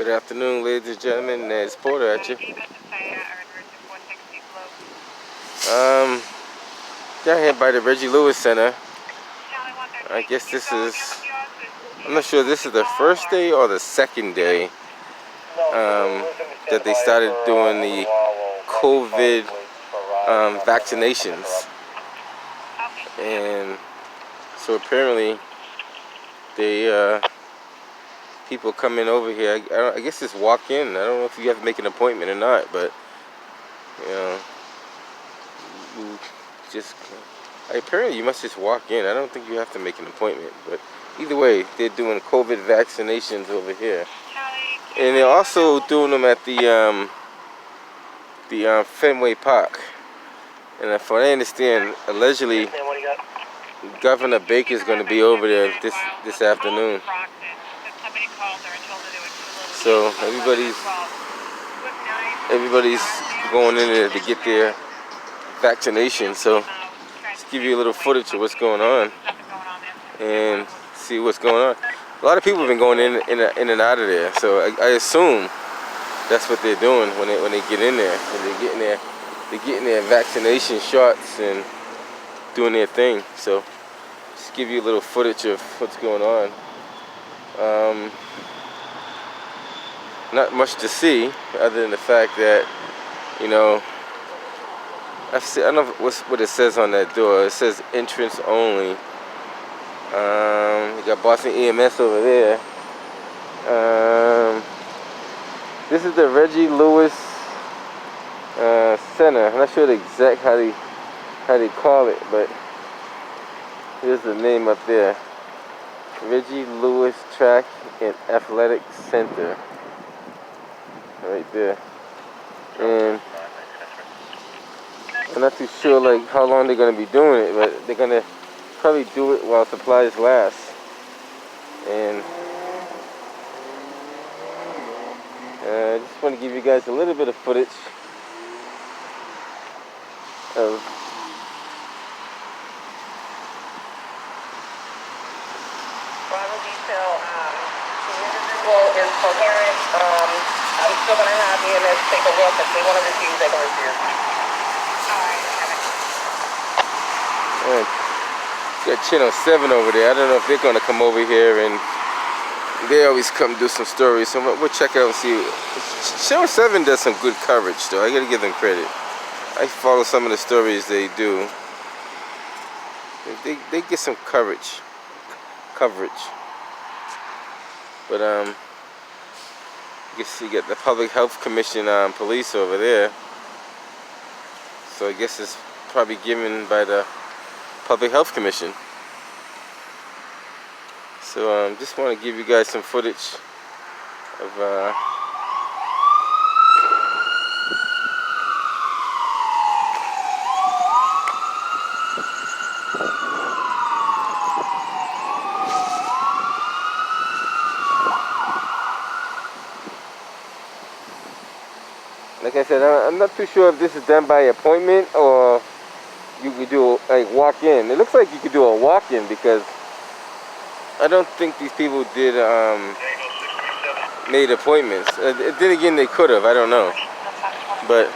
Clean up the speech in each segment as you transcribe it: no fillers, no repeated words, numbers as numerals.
Good afternoon, ladies and gentlemen. It's Porter at you. Down here by the Reggie Lewis Center. I guess this is, I'm not sure if this is the first day or the second day that they started doing the COVID vaccinations. And so apparently they people coming over here. I guess it's walk in. I don't know if you have to make an appointment or not, but you know, apparently you must just walk in. I don't think you have to make an appointment, but either way, they're doing COVID vaccinations over here, and they're also doing them at the Fenway Park. And from what I understand, allegedly, Governor Baker is going to be over there this afternoon. So everybody's going in there to get their vaccination. So just give you a little footage of what's going on and see what's going on. A lot of people have been going in and out of there. So I assume that's what they're doing when they get in there. And they're getting their vaccination shots and doing their thing. So just give you a little footage of what's going on. Not much to see other than the fact that, you know, I don't know what it says on that door. It says entrance only. You got Boston EMS over there. This is the Reggie Lewis Center. I'm not sure the exact how they call it, but here's the name up there: Reggie Lewis Track and Athletic Center. Right there. And I'm not too sure like how long they're gonna be doing it, but they're gonna probably do it while supplies last. And I just want to give you guys a little bit of footage of Bravo detail, the individual is coherent. I'm still going to have EMS take a look. If they want to refuse, they can refuse. Alright. Got Channel 7 over there. I don't know if they're going to come over here, and they always come do some stories. So we'll check out and see. Channel 7 does some good coverage, though. I got to give them credit. I follow some of the stories they do. They get some coverage. But I guess you get the Public Health Commission police over there. So I guess it's probably given by the Public Health Commission. So just want to give you guys some footage of like I said, I'm not too sure if this is done by appointment or you could do like walk in. It looks like you could do a walk in because I don't think these people did made appointments. Then again, they could have. I don't know. But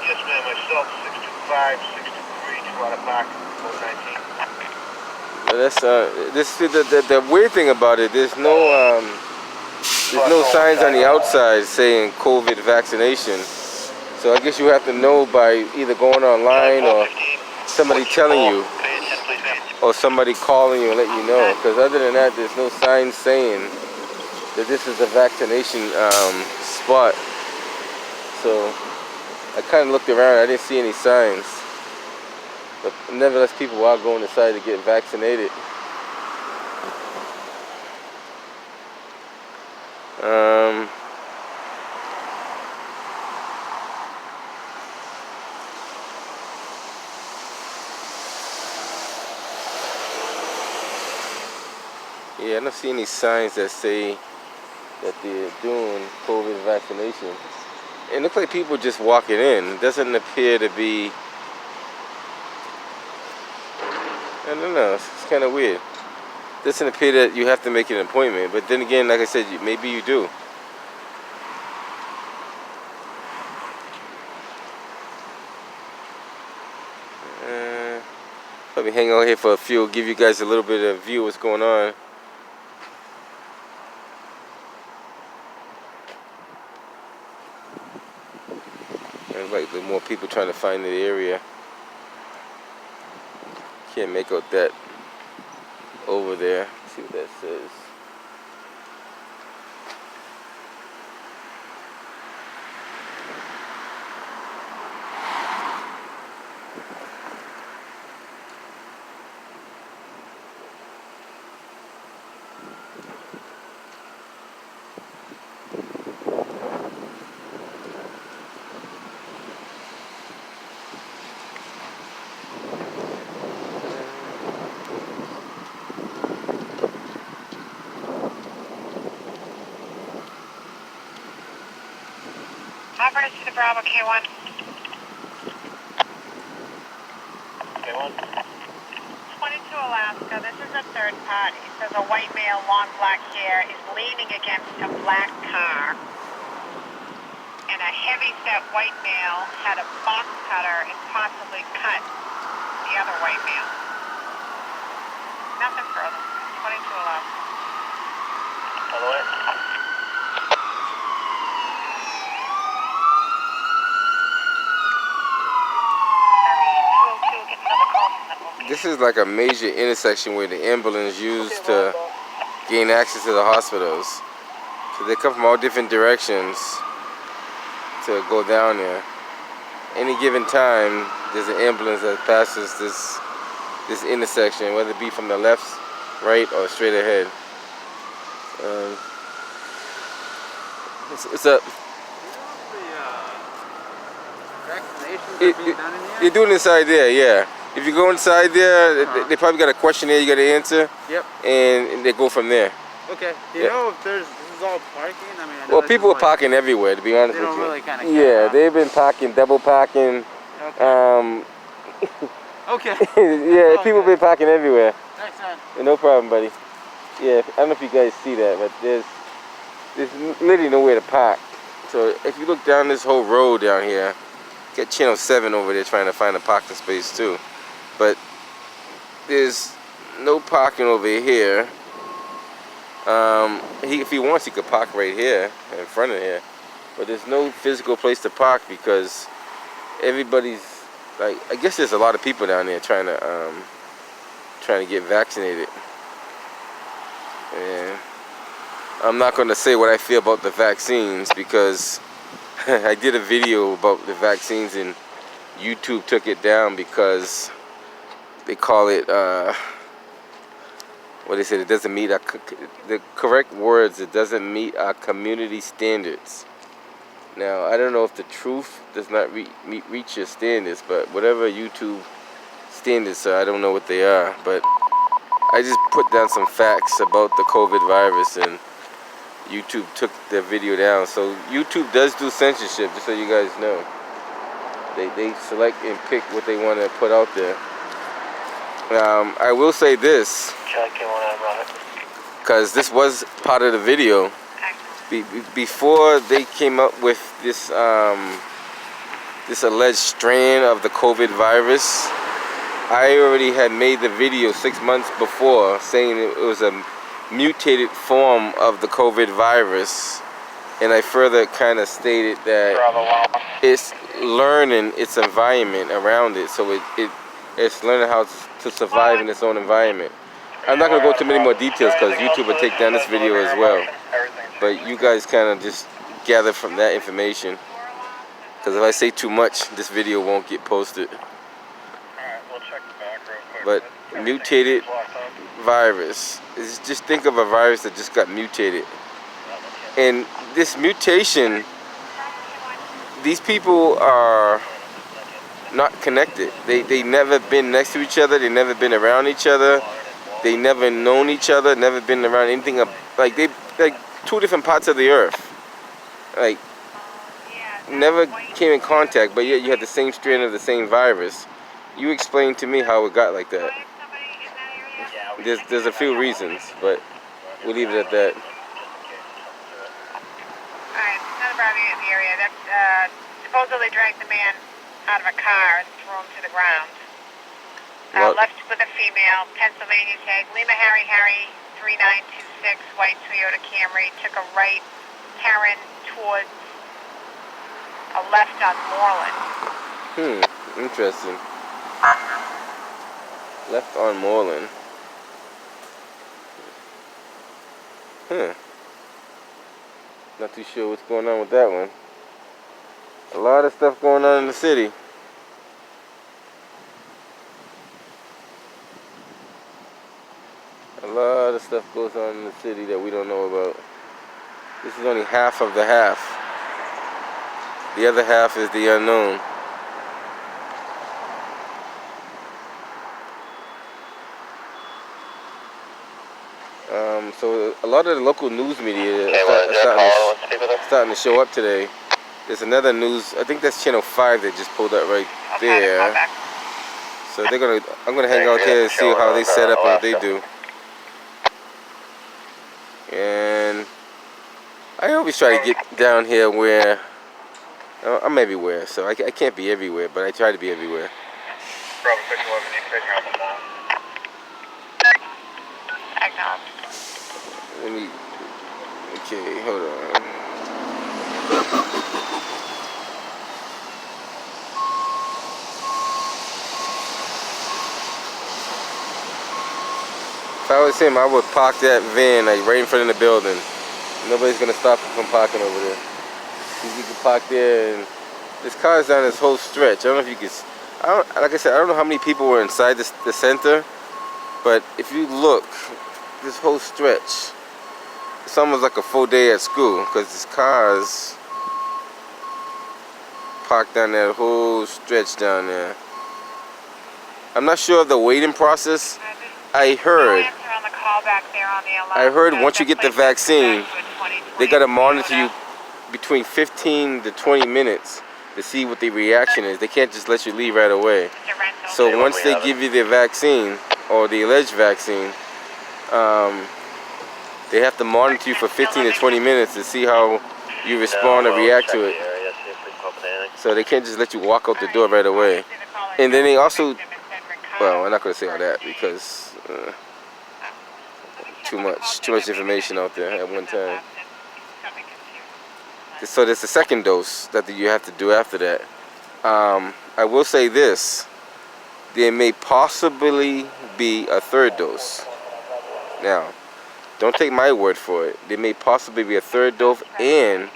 yes, ma'am. Myself, 625, 623, 2 out of back, 419. that's the weird thing about it. There's no signs on the outside saying COVID vaccination. So I guess you have to know by either going online or somebody telling you, or somebody calling you and letting you know. Because other than that, there's no signs saying that this is a vaccination spot. So I kind of looked around. I didn't see any signs. But nevertheless, people are going inside to get vaccinated. Yeah, I don't see any signs that say that they're doing COVID vaccination. It looks like people just walking in. It doesn't appear to be, I don't know, it's kind of weird. Doesn't appear that you have to make an appointment, but then again, like I said, maybe you do. Let me hang out here for a few, give you guys a little bit of view of what's going on. There's like more people trying to find the area. Can't make out that over there. Let's see what that says. Operator to the Bravo K1. K1. 22 Alaska, this is a third party. It says a white male, long black hair, is leaning against a black car. And a heavy-set white male had a box cutter and possibly cut the other white male. Nothing further. 22 Alaska. All the way. This is like a major intersection where the ambulance used to gain access to the hospitals. So they come from all different directions to go down there. Any given time, there's an ambulance that passes this intersection, whether it be from the left, right, or straight ahead. What's up? Vaccinations are being done in here? You're doing inside there, yeah. If you go inside there, they probably got a questionnaire you got to answer. Yep. And they go from there. Okay. Do you know if this is all parking? I mean, I know Well, this people is are parking everywhere, to be honest they with don't you. really kind of Yeah, they've been parking, double parking. Okay. Okay. Yeah, people have been parking everywhere. Thanks, man. No problem, buddy. Yeah, I don't know if you guys see that, but there's literally nowhere to park. So if you look down this whole road down here, get Channel 7 over there trying to find a parking space too. But there's no parking over here. If he wants, he could park right here in front of here. But there's no physical place to park because everybody's like, I guess there's a lot of people down there trying to get vaccinated. And I'm not going to say what I feel about the vaccines because I did a video about the vaccines and YouTube took it down because they call it what they said, it doesn't meet the correct words, it doesn't meet our community standards. Now I don't know if the truth does not reach your standards, but whatever YouTube standards are, I don't know what they are, but I just put down some facts about the COVID virus and YouTube took the video down. So YouTube does do censorship, just so you guys know. They select and pick what they want to put out there. I will say this, because this was part of the video. Before they came up with this this alleged strain of the COVID virus, I already had made the video 6 months before saying it was a mutated form of the COVID virus, and I further kind of stated that it's learning its environment around it, so it's learning how to survive in its own environment. I'm not going to go into many more details because YouTube will take down this video as well, but you guys kind of just gather from that information, because if I say too much, this video won't get posted. But mutated virus, just think of a virus that just got mutated. And this mutation, these people are not connected. They never been next to each other, they never been around each other, they never known each other, never been around anything like they like two different parts of the earth. Like never came in contact, but yet you had the same strain of the same virus. You explain to me how it got like that. Yeah, There's a few reasons, but we'll leave it at that. Alright, another body in the area. That's supposedly dragged the man out of a car and threw him to the ground. Left with a female, Pennsylvania tag, Lima Harry 3926, white Toyota Camry, took a right turn towards a left on Moreland. Interesting. Left on Moreland. Not too sure what's going on with that one. A lot of stuff going on in the city. A lot of stuff goes on in the city that we don't know about. This is only half of the half. The other half is the unknown. So a lot of the local news media are starting to show up today. There's another news, I think that's Channel 5 that just pulled up right there. So I'm gonna hang out there and see how they set up and what they do. And I always try to get down here where I'm everywhere, so I can't be everywhere, but I try to be everywhere. Let me. Okay, hold on. If I was him, I would park that van like right in front of the building. Nobody's gonna stop him from parking over there. You can park there, and this car is down this whole stretch. I don't know if you can. Like I said, I don't know how many people were inside the center, but if you look, this whole stretch, it's almost like a full day at school because this car's parked down that whole stretch down there. I'm not sure of the waiting process. I heard once you get the vaccine, they gotta monitor you between 15 to 20 minutes to see what the reaction is. They can't just let you leave right away. So once they give you the vaccine or the alleged vaccine, they have to monitor you for 15 to 20 minutes to see how you respond or react to it. So they can't just let you walk out the door right away. And then they also, well, I'm not going to say all that because too much information out there at one time. So there's the second dose that you have to do after that. I will say this, there may possibly be a third dose. Now, don't take my word for it. There may possibly be a third dose and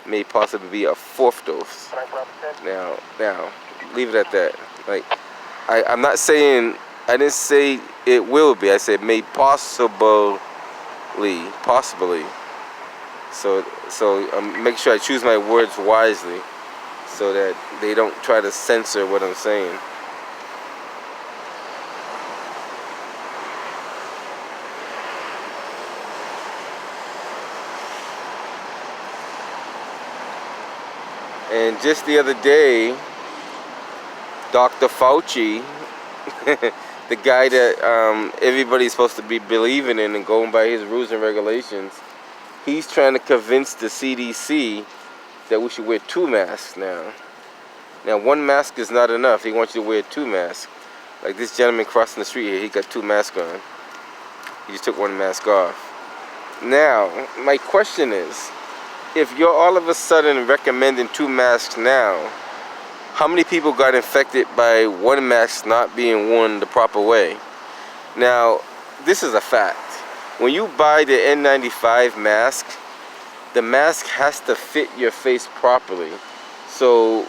may possibly be a fourth dose. Now, leave it at that. Like, I'm not saying, I didn't say it will be. I said may possibly. So make sure I choose my words wisely so that they don't try to censor what I'm saying. And just the other day, Dr. Fauci, the guy that everybody's supposed to be believing in and going by his rules and regulations, he's trying to convince the CDC that we should wear 2 masks now. Now, 1 mask is not enough. He wants you to wear 2 masks. Like this gentleman crossing the street here, he got 2 masks on. He just took 1 mask off. Now, my question is, if you're all of a sudden recommending 2 masks now, how many people got infected by 1 mask not being worn the proper way? Now, this is a fact. When you buy the N95 mask, the mask has to fit your face properly. So,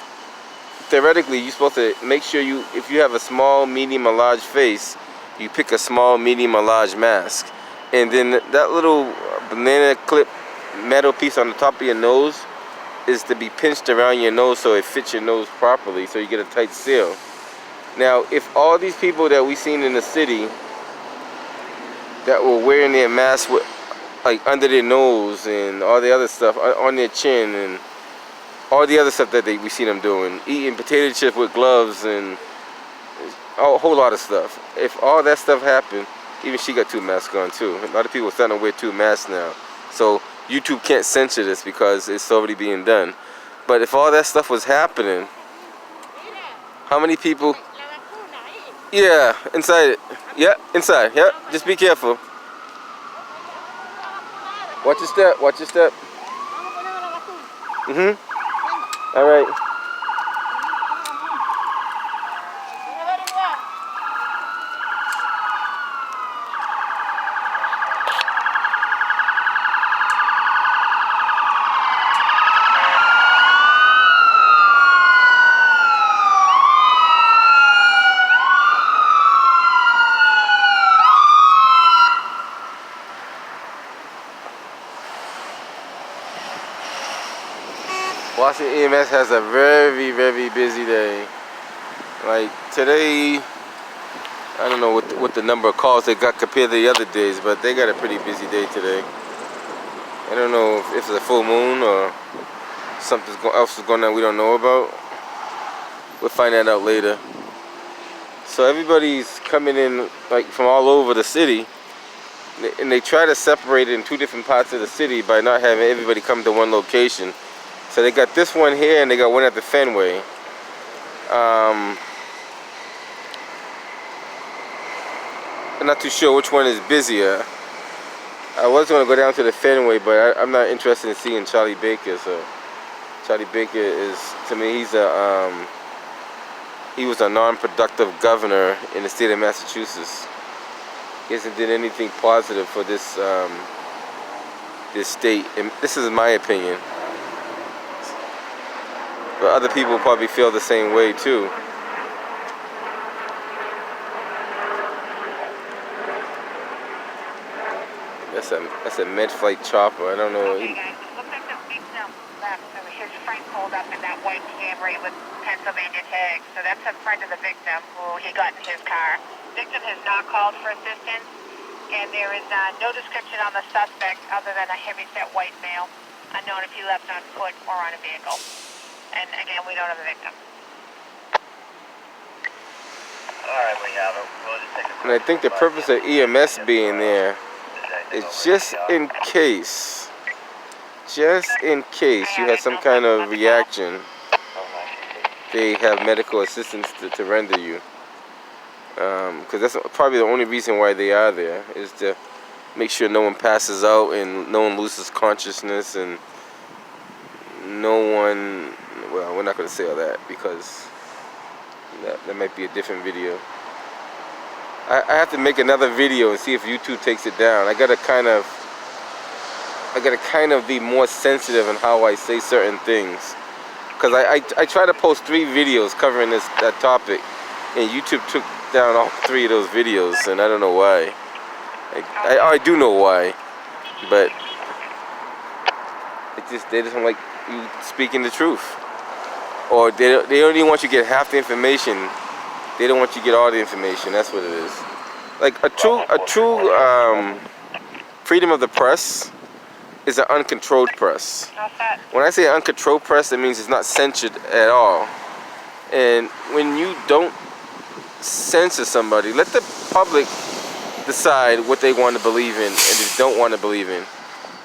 theoretically, you're supposed to make sure if you have a small, medium, or large face, you pick a small, medium, or large mask. And then that little banana clip metal piece on the top of your nose is to be pinched around your nose so it fits your nose properly, so you get a tight seal. Now, if all these people that we seen in the city that were wearing their masks with, like under their nose and all the other stuff on their chin and all the other stuff that we see them doing, eating potato chips with gloves and a whole lot of stuff. If all that stuff happened, Even she got 2 masks on too. A lot of people are starting to wear 2 masks now. So YouTube can't censor this because it's already being done. But if all that stuff was happening, how many people? Yeah, inside it. Yeah, inside. Yeah, just be careful. Watch your step. Watch your step. All right. Washington EMS has a very, very busy day. Like today, I don't know what the number of calls they got compared to the other days, but they got a pretty busy day today. I don't know if it's a full moon or something else is going on we don't know about. We'll find that out later. So everybody's coming in like from all over the city, and they try to separate it in 2 different parts of the city by not having everybody come to one location. So they got this one here and they got one at the Fenway. I'm not too sure which one is busier. I was going to go down to the Fenway, but I'm not interested in seeing Charlie Baker. So Charlie Baker is, to me, he was a non-productive governor in the state of Massachusetts. He hasn't did anything positive for this this state, and this is my opinion. But other people probably feel the same way too. That's a mid-flight chopper. I don't know. Okay, guys, it looks like the victim left. So his friend pulled up in that white Camry with Pennsylvania tags. So that's a friend of the victim who he got in his car. Victim has not called for assistance, and there is no description on the suspect other than a heavy-set white male, unknown if he left on foot or on a vehicle. And again, we don't have a victim. Alright, we have it. We'll just take a And I think the purpose of EMS being there is just in case you have some kind of reaction, they have medical assistance to render you. Because that's probably the only reason why they are there, is to make sure no one passes out and no one loses consciousness and no one, well, we're not going to say all that because that might be a different video. I have to make another video and see if YouTube takes it down. I gotta kind of be more sensitive in how I say certain things, because I try to post 3 videos covering that topic, and YouTube took down all 3 of those videos, and I don't know why. I do know why, but they just don't like you speaking the truth, or they only want you to get half the information. They don't want you to get all the information. That's what it is. Like a true freedom of the press is an uncontrolled press. When I say uncontrolled press, it means it's not censored at all. And when you don't censor somebody, let the public decide what they want to believe in and they don't want to believe in.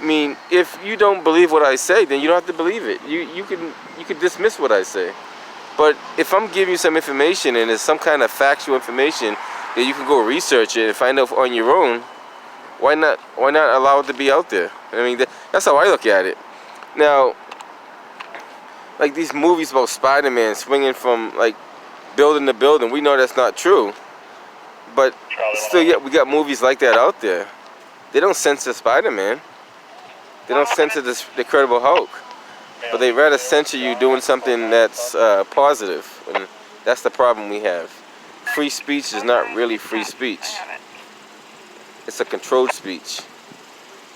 I mean, if you don't believe what I say, then you don't have to believe it. You can dismiss what I say. But if I'm giving you some information and it's some kind of factual information that you can go research it and find out on your own, why not allow it to be out there? I mean, that's how I look at it. Now, like these movies about Spider-Man swinging from like building to building, we know that's not true. But still, yet we got movies like that out there. They don't censor Spider-Man. They don't censor the Incredible Hulk. But they rather censor you doing something that's positive, and that's the problem we have. Free speech is not really free speech. It's a controlled speech.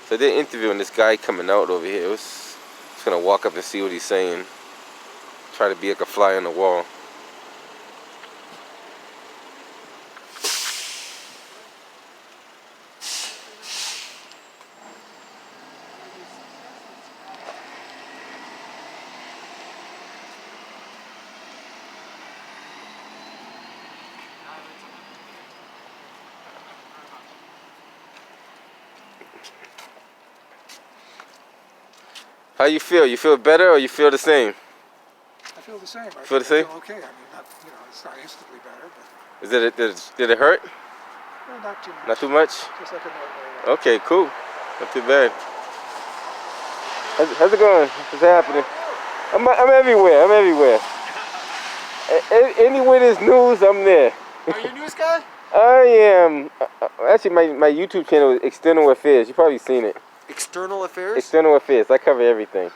So they're interviewing this guy coming out over here. Just gonna walk up and see what he's saying. Try to be like a fly on the wall. How you feel? You feel better or you feel the same? I feel the same. Feel the same? I feel okay. I mean, not, you know, it's not instantly better, but Did it hurt? well, not too much. Not too much? Just like a normal. Okay, cool. Not too bad. How's it going? What's happening? I'm everywhere. I'm everywhere. Anywhere there's news, I'm there. Are you a news guy? I am. Actually, my YouTube channel is External Affairs. You've probably seen it. External affairs? External Affairs. I cover everything.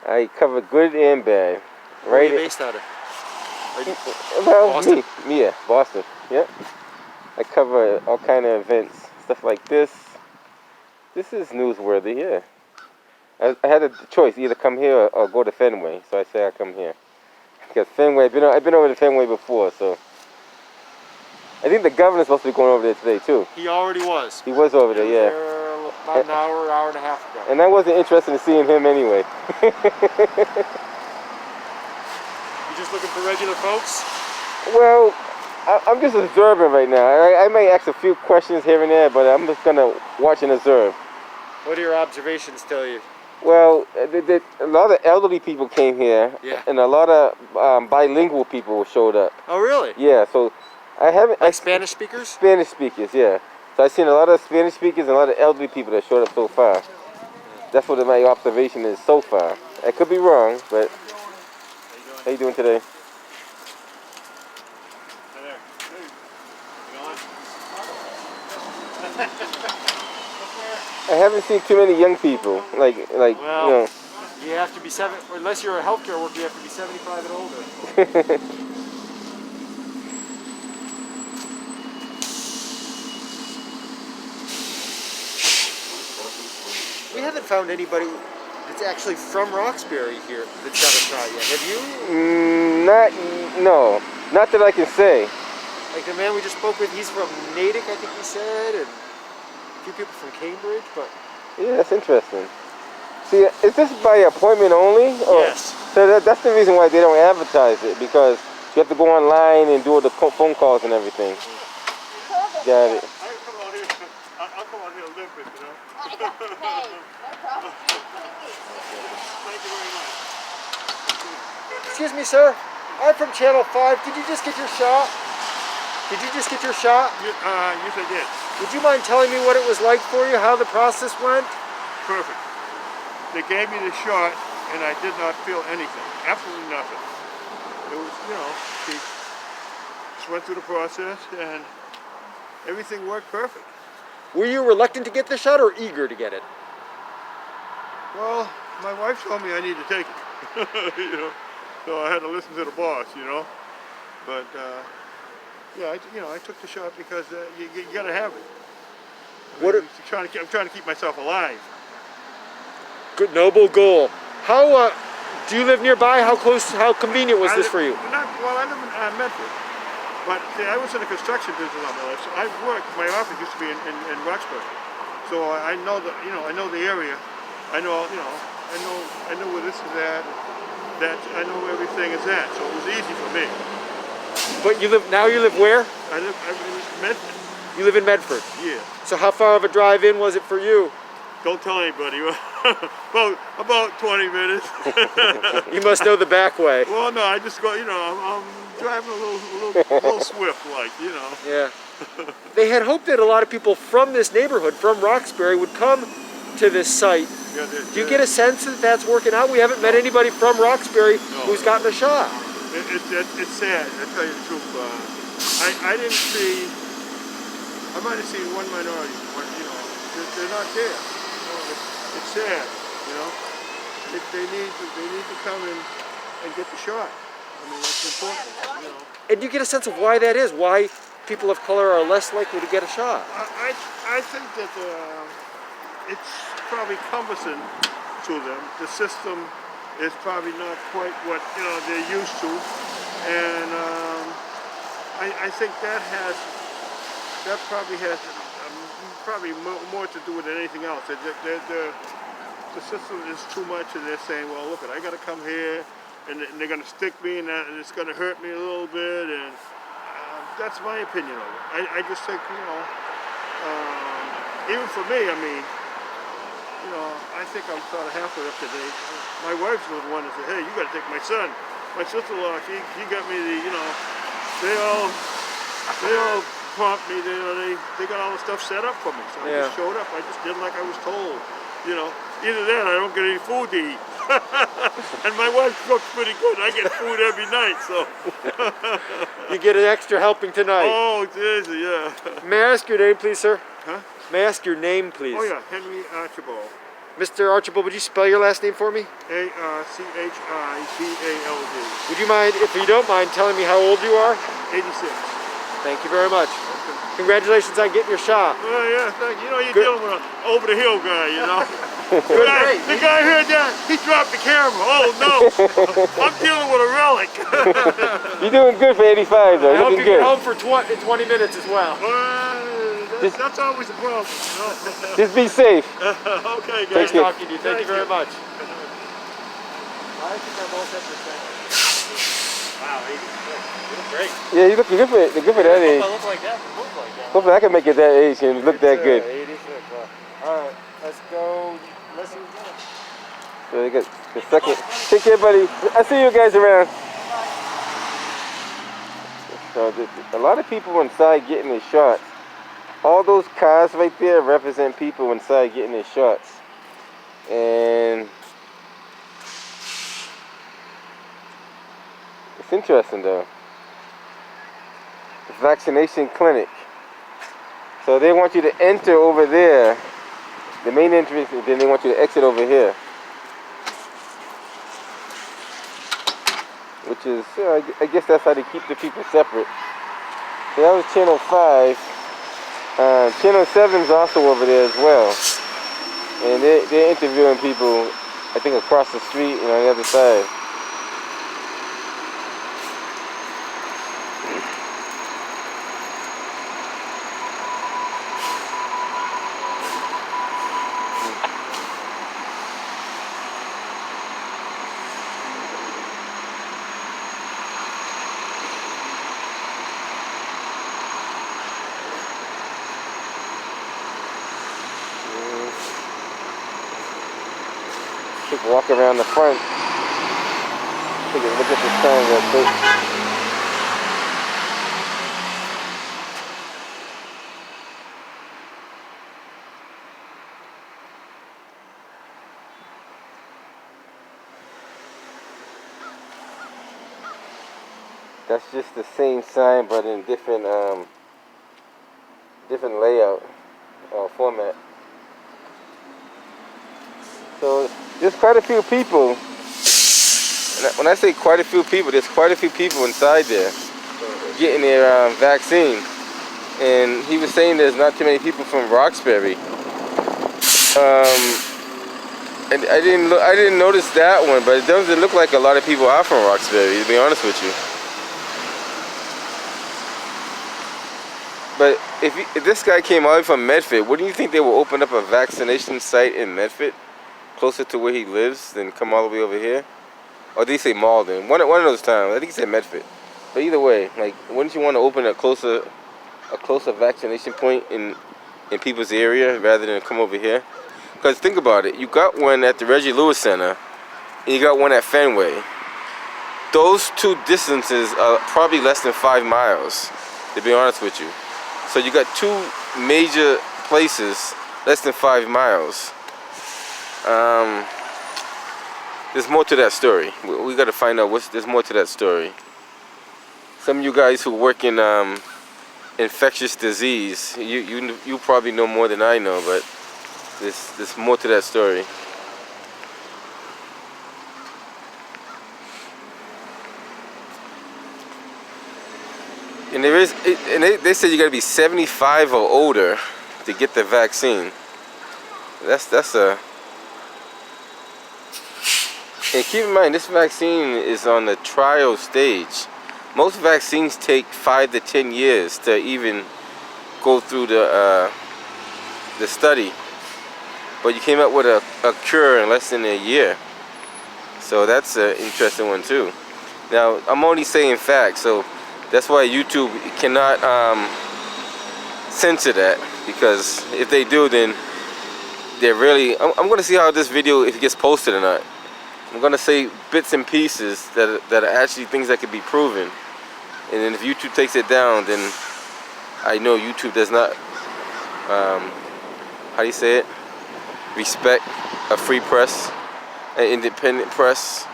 I cover good and bad. Where are Right? you based out of? Well, Boston? me, yeah, Boston. Yep. I cover all kind of events, stuff like this. This is newsworthy, yeah. I had a choice, either come here or go to Fenway, so I say I come here. Because Fenway, I've been over to Fenway before, so. I think the governor's supposed to be going over there today, too. He already was. He was over there, yeah. There about an hour and a half ago. And I wasn't interested in seeing him anyway. You just looking for regular folks? Well, I'm just observing right now. I may ask a few questions here and there, but I'm just going to watch and observe. What do your observations tell you? Well, a lot of elderly people came here, Yeah. and a lot of bilingual people showed up. Oh, really? Yeah, so I haven't... Like Spanish speakers? Spanish speakers, yeah. So I've seen a lot of Spanish speakers and a lot of elderly people that showed up so far. That's what my observation is so far. I could be wrong, but... How you doing today? I haven't seen too many young people, like Well, you know. you have to be unless you're a healthcare worker, you have to be 75 and older. We haven't found anybody that's actually from Roxbury here that's got a shot yet. Have you? Not that I can say. Like the man we just spoke with, he's from Natick, I think he said, and a few people from Cambridge, but... Yeah, that's interesting. See, is this by appointment only? Or, yes. So that's the reason why they don't advertise it, because you have to go online and do all the phone calls and everything. Got it. I'll come out here a little bit, you know. Hey, no problem. Thank you very much. Excuse me, sir. I'm from Channel 5. Did you just get your shot? Did you just get your shot? Yes, I did. Would you mind telling me what it was like for you, how the process went? Perfect. They gave me the shot, and I did not feel anything. Absolutely nothing. It was, you know, she just went through the process, and everything worked perfect. Were you reluctant to get the shot or eager to get it? Well, my wife told me I need to take it, you know, so I had to listen to the boss, you know. But yeah, I took the shot because you got to have it. I'm trying to keep myself alive. Good, noble goal. How do you live nearby? How convenient was this for you? Well, I live in Medford, but see, I was in the construction business all my life. So I've worked. My office used to be in Roxbury, so I know I know the area. I know where this is at. I know where everything is at. So it was easy for me. But you live where? I live in Medford. You live in Medford. Yeah. So how far of a drive in was it for you? Don't tell anybody. about 20 minutes. You must know the back way. Well, no, I just go. You know, I'm driving a little swift, like, you know. Yeah. They had hoped that a lot of people from this neighborhood, from Roxbury, would come to this site. Yeah, Do you get a sense that that's working out? We haven't met anybody from Roxbury who's gotten a shot. It's sad. I tell you the truth. I didn't see. I might have seen one minority, but you know, they're not there. You know, it's sad. You know, they need to come in and get the shot. I mean, that's important. You know. And you get a sense of why that is. Why people of color are less likely to get a shot. I think that it's probably cumbersome to them. The system is probably not quite what they're used to, and I think that probably has more to do with it than anything else. The system is too much, and they're saying, well, look, I got to come here, and they're going to stick me, and it's going to hurt me a little bit, and that's my opinion of it. I just think, even for me, I mean, you know, I think I'm sort of halfway up to date. My wife's the one that said, hey, you got to take my son. My sister-in-law, she got me the, you know, they all prompt me. They got all the stuff set up for me. So I just showed up. I just did like I was told. You know, either that or I don't get any food to eat. And my wife cooks pretty good. I get food every night, so. You get an extra helping tonight. Oh, geez, yeah. May I ask your name, please, sir? Huh? May I ask your name, please? Oh, yeah, Henry Archibald. Mr. Archibald, would you spell your last name for me? Archibald. Would you mind, if you don't mind, telling me how old you are? 86. Thank you very much. Congratulations on getting your shot. Oh, yeah, thank you. You know, you're dealing with an over-the-hill guy, you know. The guy heard that, he dropped the camera. Oh, no. I'm dealing with a relic. You're doing good for 85, though. I hope you Looking get good. home for 20 minutes as well. That's always a problem. You know? Just be safe. Okay, guys. Nice talking to you. Thank you very you. much. I think I'm all set for Sunday. Wow, 86. You look great. Yeah, you looking good for it. Good for that age. I look like that. Look like that. Hopefully I can make it that age and look that good. 86. All right, let's go. Let's see. So they got the second. Take care, buddy. I see you guys around. So a lot of people inside getting their shots. All those cars right there represent people inside getting their shots. And it's interesting though. The vaccination clinic. So they want you to enter over there, the main entrance, and then they want you to exit over here. Which is, I guess that's how they keep the people separate. So that was channel 5. Channel 7 is also over there as well. And they're interviewing people, I think, across the street and on the other side. Walk around the front. Take a look at this sign real quick. That's just the same sign, but in different different layout format. So there's quite a few people. When I say quite a few people, there's quite a few people inside there getting their vaccine. And he was saying there's not too many people from Roxbury. And I didn't notice that one, but it doesn't look like a lot of people are from Roxbury, to be honest with you. But if this guy came all the way from Medford, wouldn't you think they will open up a vaccination site in Medford, closer to where he lives, than come all the way over here? Or did he say Malden? One of those times. I think he said Medford. But either way, like, wouldn't you want to open a closer vaccination point in people's area rather than come over here? Because think about it, you got one at the Reggie Lewis Center, and you got one at Fenway. Those two distances are probably less than 5 miles, to be honest with you. So you got two major places less than 5 miles. There's more to that story. We got to find out there's more to that story. Some of you guys who work in infectious disease, you probably know more than I know, but there's more to that story. And they said you got to be 75 or older to get the vaccine. That's a. And keep in mind, this vaccine is on the trial stage. Most vaccines take 5 to 10 years to even go through the study. But you came up with a cure in less than a year. So that's an interesting one too. Now, I'm only saying facts, so that's why YouTube cannot censor that. Because if they do, then they're really. I'm gonna see how this video, if it gets posted or not. I'm gonna say bits and pieces that are actually things that could be proven, and then if YouTube takes it down, then I know YouTube does not. How do you say it? Respect a free press, an independent press.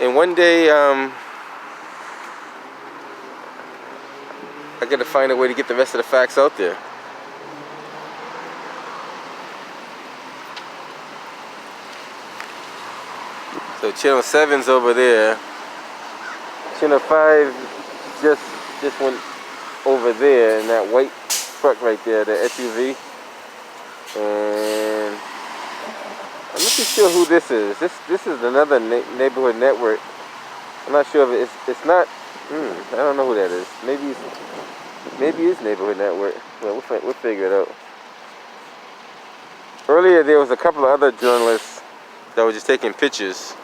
And one day, I gotta find a way to get the rest of the facts out there. So channel 7's over there. Channel 5 just went over there in that white truck right there, the SUV. And I'm not too sure who this is. This is another neighborhood network. I'm not sure if it's not. I don't know who that is. Maybe it's neighborhood network. Well, we'll figure it out. Earlier there was a couple of other journalists that were just taking pictures.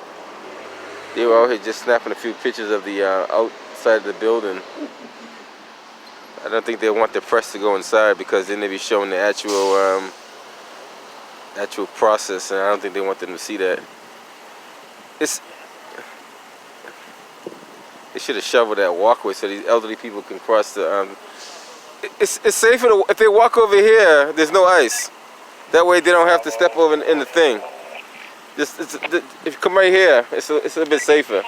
They were out here just snapping a few pictures of the outside of the building. I don't think they want the press to go inside because then they'd be showing the actual process, and I don't think they want them to see that. They should have shoveled that walkway so these elderly people can cross the. It's safer if they walk over here. There's no ice. That way they don't have to step over in the thing. If you come right here, it's a bit safer.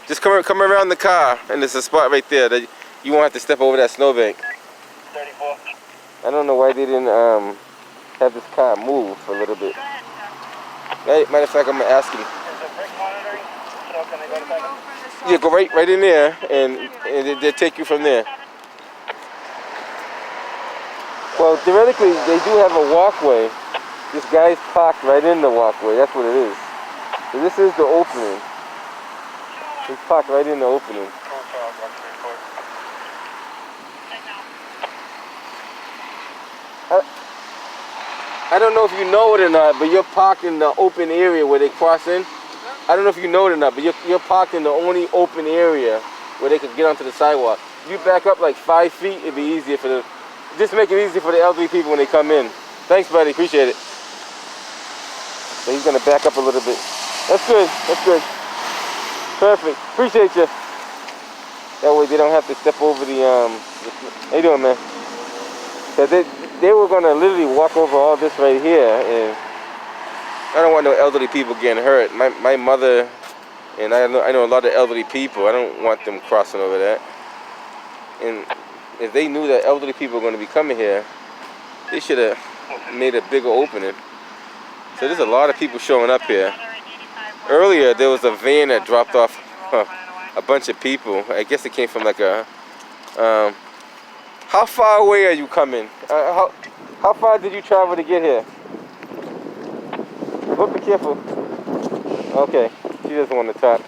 Just come around the car, and there's a spot right there that you won't have to step over that snowbank. 34. I don't know why they didn't have this car move for a little bit. Hey, matter of fact, I'm gonna ask him. Is the brick monitoring? So can I go to second? Yeah, go right in there, and they'll take you from there. Well, theoretically, they do have a walkway. This guy's parked right in the walkway. That's what it is. So this is the opening. He's parked right in the opening. I don't know if you know it or not, but you're parked in the open area where they cross in. I don't know if you know it or not, but you're parked in the only open area where they can get onto the sidewalk. If you back up like 5 feet, it'd be easier for the. Just make it easy for the elderly people when they come in. Thanks, buddy. Appreciate it. So he's gonna back up a little bit. That's good. That's good. Perfect. Appreciate you. That way they don't have to step over the. How you doing, man? Cause they were gonna literally walk over all this right here, and I don't want no elderly people getting hurt. My mother, and I know a lot of elderly people. I don't want them crossing over that. And if they knew that elderly people were going to be coming here, they should have made a bigger opening. So there's a lot of people showing up here. Earlier there was a van that dropped off a bunch of people. I guess it came from like a. How far away are you coming? How far did you travel to get here? Oh, be careful. Okay, she doesn't want to talk.